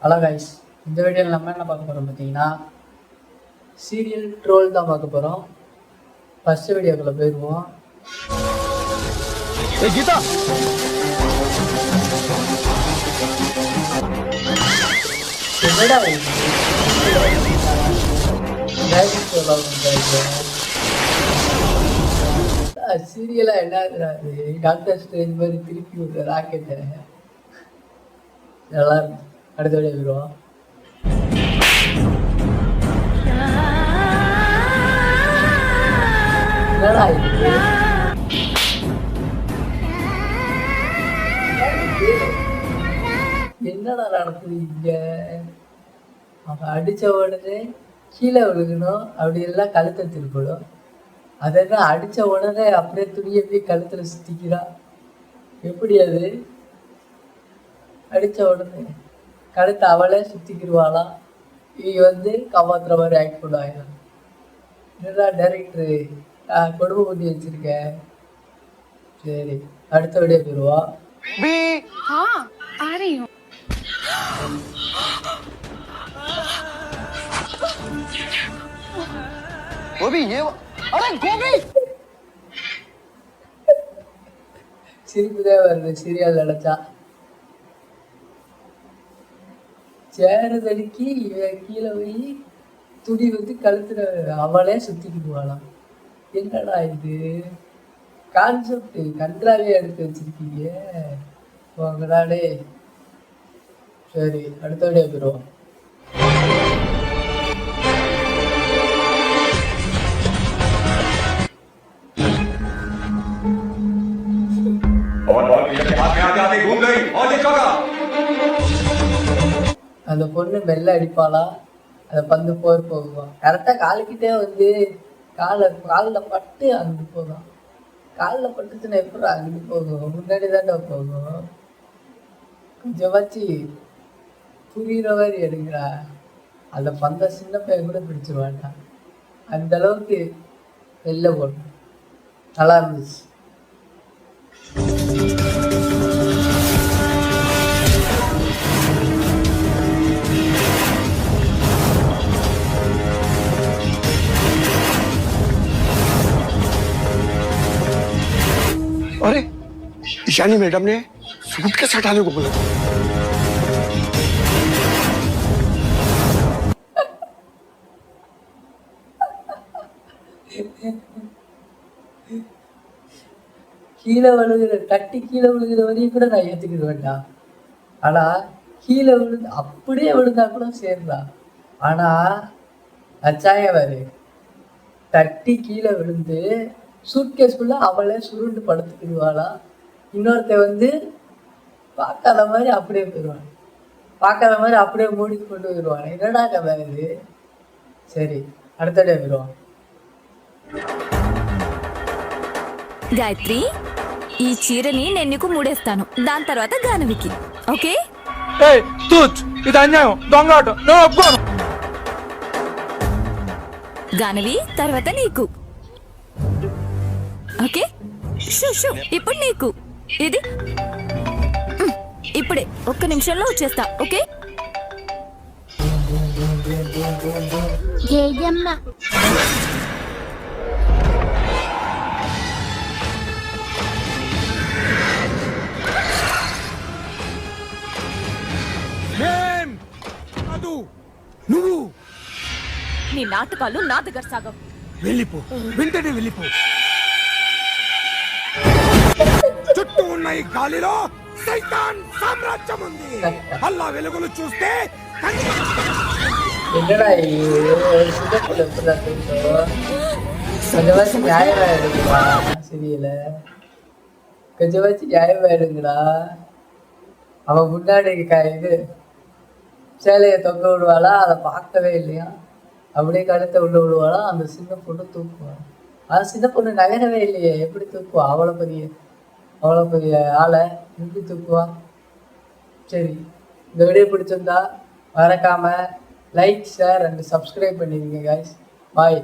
Hello guys, இந்த வீடியோவில் நம்ம என்ன பார்க்க போகிறோம் பார்த்தீங்கன்னா சீரியல் ட்ரோல் தான் பார்க்க போகிறோம். ஃபர்ஸ்ட் வீடியோக்குள்ளே போயிடுவோம். கீதா சீரியலா என்ன டாக்டர் ஸ்ட்ரேஞ்ச் மாதிரி திருப்பி விடுற ராக்கெட்டை நல்லா இருக்கும். அடுத்த வீடியோ போயிடுவோம். என்னடா இது? என்னடா நடக்குது இங்க? அவன் அடிச்ச உடனே கீழே விழுகணும், அப்படி எல்லாம் கழுத்தை திருப்படும். அதெல்லாம் அடிச்ச உடனே அப்படியே துணியை போய் கழுத்துல சுத்திக்கிறா. எப்படி அது? அடிச்ச உடனே கழுத்தை அவளே சுத்திக்கிடுவாளாம். இவ காப்பாத்துற மாதிரி ஆக்ட் பண்ணுவாங்க. என்னடா டைரக்டரு கொடுமை பண்ணி வச்சிருக்க. சரி, அடுத்த வீடியோ போயிடுவா. சிரிப்புதான் வருது சீரியல் நினைச்சா. சேரதடிக்கு கீழே போய் துணி கழுத்துல அவளே சுத்திக்கிடுவாளாம். என்னடா இது கான்செப்ட்? கன்றாவே எடுத்து வச்சிருக்கீங்க உங்களாடே. சரி, அடுத்த வீடியோ போயிடுவோம். அந்த பொண்ணு மெல்ல அடிப்பாளா, அந்த பந்து போர் போகுவான். கரெக்டா காலுக்கிட்டே காலில் பட்டு அங்கிட்டு போகும். காலில் பட்டுச்சுன்னா எப்படி அங்கிட்டு போகும்? முன்னாடி தாண்டா போகும். கொஞ்சமாச்சு புரியுற மாதிரி எடுக்கிறா. அந்த பந்த சின்ன பையன் கூட பிடிச்சிருவான்டா. அந்த அளவுக்கு வெளில போடணும். நல்லா இருந்துச்சு. अरे ईशानी मैडम ने सूट कैसे हटाने को बोला? கீழே விழுகிற தட்டி கீழே விழுகிற வரையும் கூட நான் ஏத்துக்கிட வேண்டாம். ஆனா கீழே விழுந்து அப்படியே விழுந்தா கூட சேர்றா. ஆனா அச்சாயவாரு தட்டி கீழே விழுந்து சூட்கேஸ்குள்ள அவளே சுருண்டு படுத்துக்கிடுவாளா. இன்னொருத்த பார்க்காத மாதிரி அப்படியே போயிடுவான். பார்க்காத மாதிரி அப்படியே மூடி கொண்டு போயிடுவான். என்னடா கதை இது? சரி, அடுத்தடே போயிடுவான். గాయత్రి, ఈ చీరని నేను నీకు మూడేస్తాను. దాని తర్వాత గానవికి. ఓకే? ఇది అన్యాయం, దొంగ ఆట. గానవి తర్వాత నీకు. ఓకే, షూ ఇప్పుడు నీకు. ఇది ఇప్పుడే ఒక్క నిమిషంలో వచ్చేస్తా. ఓకే? నువ్వు నీ నాటకాలు నా దగ్గర సాగవు. వెళ్ళిపో, వెంటనే వెళ్ళిపో. చుట్టూ ఉన్న ఈ గాలిలో సైతాన్ సామ్రాజ్యం ఉంది. అల్లా వెలుగులు చూస్తే என்னடா சிதப்புல எப்படிதான் தெரியும்? கொஞ்சமாச்சும் நியாயமா எடுங்களா சரியல. கொஞ்சமாச்சும் நியாயமா எடுங்கடா. அவன் முன்னாடி சேலையை தொங்க விடுவாளா, அதை பார்க்கவே இல்லையா. அப்படியே கழுத்தை உள்ள விடுவாளா, அந்த சின்ன பொண்ணு தூக்குவாள். அது சின்ன பொண்ணு நகரவே இல்லையே, எப்படி தூக்குவா? அவ்வளோ பெரிய ஆளை எப்படி தூக்குவா? சரி, இந்த வீடியோ பிடிச்சிருந்தா மறக்காம லைக், ஷேர் அண்ட் சப்ஸ்கிரைப் பண்ணிடுங்க கைஸ். பாய்.